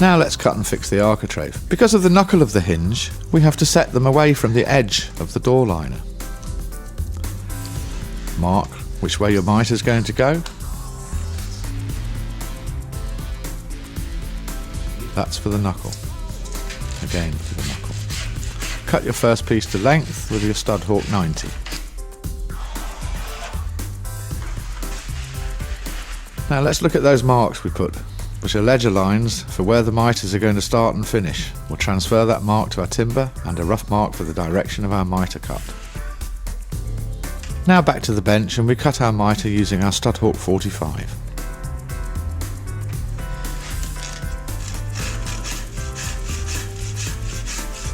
Now let's cut and fix the architrave. Because of the knuckle of the hinge, we have to set them away from the edge of the door liner. Mark which way your mitre is going to go. That's for the knuckle. Again for the knuckle. Cut your first piece to length with your Studhawk 90. Now let's look at those marks we put, which are ledger lines for where the mitres are going to start and finish. We'll transfer that mark to our timber and a rough mark for the direction of our mitre cut. Now back to the bench and we cut our mitre using our Studhawk 45.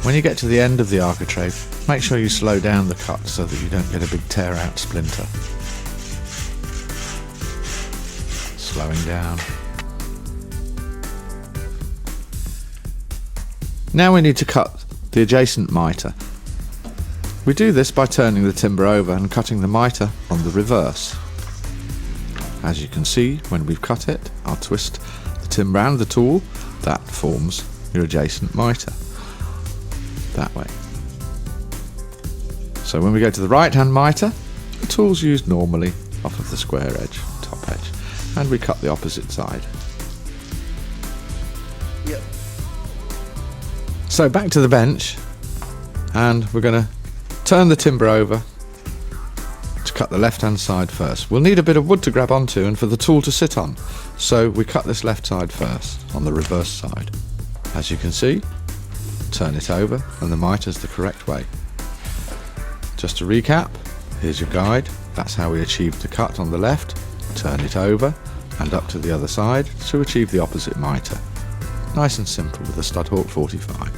When you get to the end of the architrave, make sure you slow down the cut so that you don't get a big tear out splinter. Slowing down. Now we need to cut the adjacent mitre. We do this by turning the timber over and cutting the mitre on the reverse. As you can see, when we've cut it, I'll twist the timber and the tool. That forms your adjacent mitre. That way. So when we go to the right hand mitre, the tool's used normally off of the square edge, top edge, and we cut the opposite side. Yep. So back to the bench, and we're going to turn the timber over to cut the left hand side first. We'll need a bit of wood to grab onto and for the tool to sit on, so we cut this left side first on the reverse side. As you can see, turn it over and the mitre's the correct way. Just to recap, here's your guide. That's how we achieved the cut on the left. Turn it over and up to the other side to achieve the opposite mitre. Nice and simple with the Studhawk 45.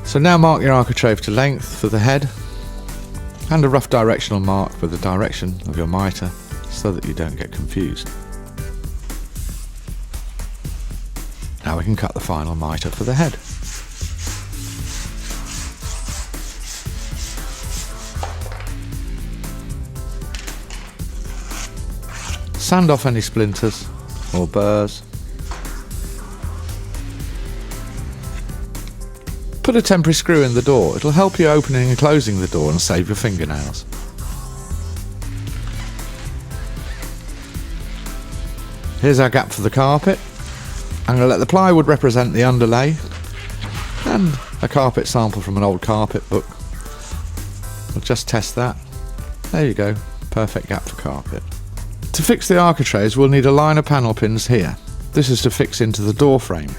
So now mark your architrave to length for the head and a rough directional mark for the direction of your mitre so that you don't get confused. Now we can cut the final mitre for the head. Sand off any splinters or burrs. Put a temporary screw in the door. It'll help you opening and closing the door and save your fingernails. Here's our gap for the carpet. I'm going to let the plywood represent the underlay and a carpet sample from an old carpet book. We'll just test that. There you go, perfect gap for carpet. To fix the architraves we'll need a line of panel pins here. This is to fix into the door frame.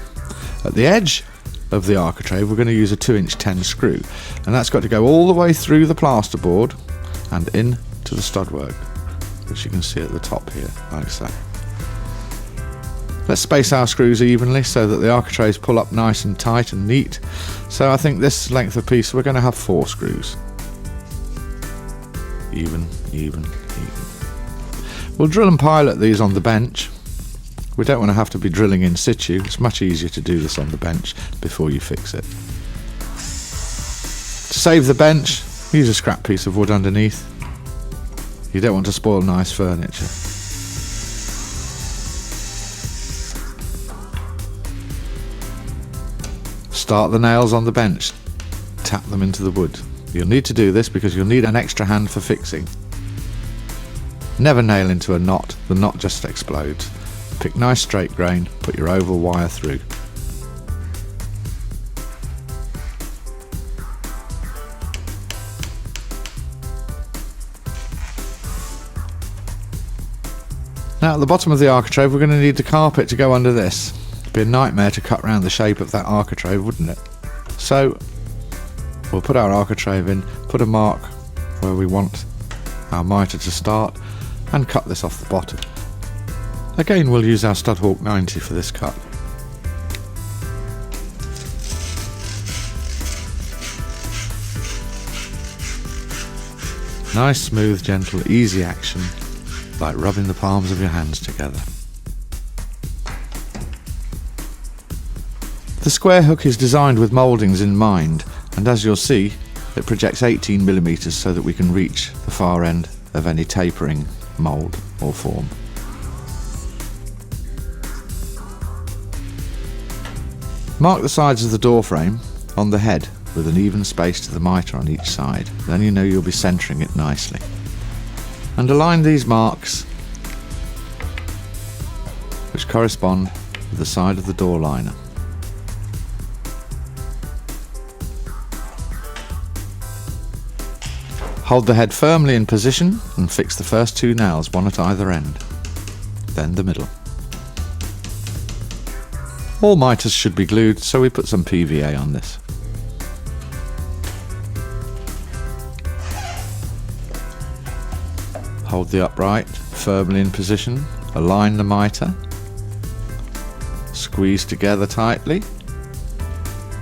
At the edge of the architrave we're going to use a 2" 10 screw, and that's got to go all the way through the plasterboard and in to the studwork, which you can see at the top here, like so. Let's space our screws evenly so that the architraves pull up nice and tight and neat. So I think this length of piece we're going to have 4 screws. Even, even, even. We'll drill and pilot these on the bench. We don't want to have to be drilling in situ. It's much easier to do this on the bench before you fix it. To save the bench, use a scrap piece of wood underneath. You don't want to spoil nice furniture. Start the nails on the bench. Tap them into the wood. You'll need to do this because you'll need an extra hand for fixing. Never nail into a knot, the knot just explodes. Pick nice straight grain, put your oval wire through. Now at the bottom of the architrave we're going to need the carpet to go under this. It'd be a nightmare to cut round the shape of that architrave, wouldn't it? So we'll put our architrave in, put a mark where we want our mitre to start and cut this off the bottom. Again we'll use our Studhawk 90 for this cut. Nice, smooth, gentle, easy action, like rubbing the palms of your hands together. The square hook is designed with mouldings in mind, and as you'll see it projects 18mm so that we can reach the far end of any tapering mould or form. Mark the sides of the door frame on the head with an even space to the mitre on each side. Then you know you'll be centering it nicely. And align these marks which correspond with the side of the door liner. Hold the head firmly in position and fix the first 2 nails, one at either end, then the middle. All mitres should be glued, so we put some PVA on this. Hold the upright firmly in position, align the mitre, squeeze together tightly.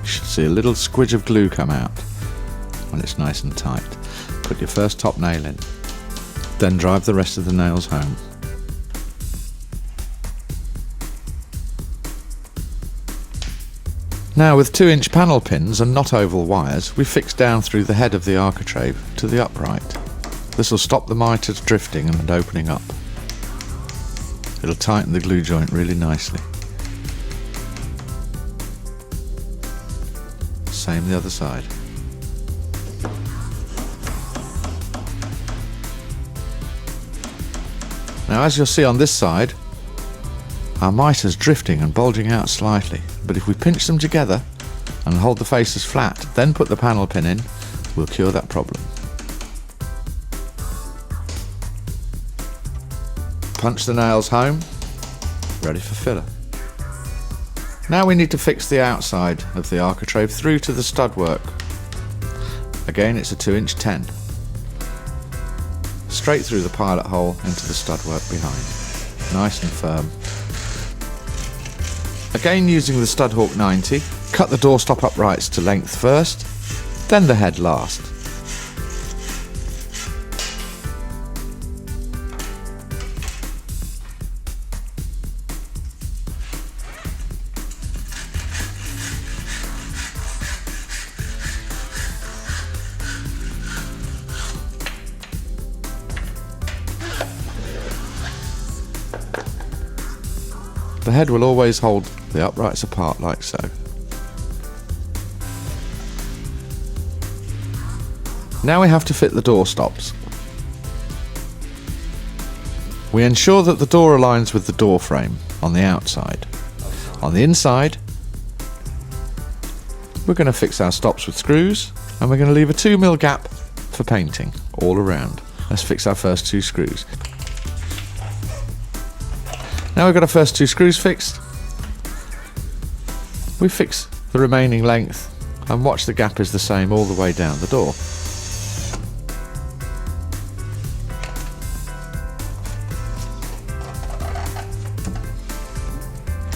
You should see a little squidge of glue come out when it's nice and tight. Put your first top nail in, then drive the rest of the nails home. Now with 2-inch panel pins and not oval wires, we fix down through the head of the architrave to the upright. This will stop the mitres drifting and opening up. It'll tighten the glue joint really nicely. Same the other side. Now as you'll see on this side, our mitre's drifting and bulging out slightly, but if we pinch them together and hold the faces flat, then put the panel pin in, we'll cure that problem. Punch the nails home, ready for filler. Now we need to fix the outside of the architrave through to the stud work. Again, it's a 2-inch 10. Straight through the pilot hole into the stud work behind. Nice and firm. Again, using the Stud Hawk 90, cut the doorstop uprights to length first, then the head last. The head will always hold the uprights apart like so. Now we have to fit the door stops. We ensure that the door aligns with the door frame on the outside. On the inside, we're going to fix our stops with screws, and we're going to leave a 2mm gap for painting all around. Let's fix our first 2 screws. Now we've got our first 2 screws fixed. We fix the remaining length and watch the gap is the same all the way down the door.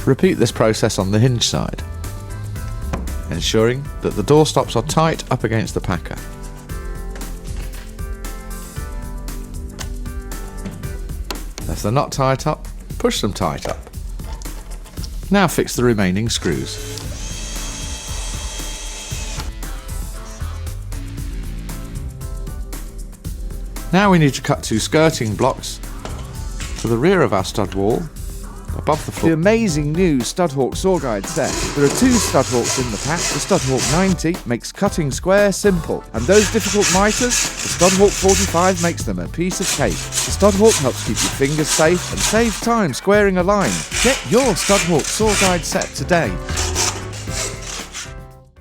Repeat this process on the hinge side, ensuring that the door stops are tight up against the packer. If they're not tight up, push them tight up. Now fix the remaining screws. Now we need to cut 2 skirting blocks to the rear of our stud wall, above the foot. The amazing new Stud Hawk saw guide set. There are 2 Stud Hawks in the pack. The Stud Hawk 90 makes cutting square simple, and those difficult miters, the Stud Hawk 45 makes them a piece of cake. The Stud Hawk helps keep your fingers safe and save time squaring a line. Get your Stud Hawk saw guide set today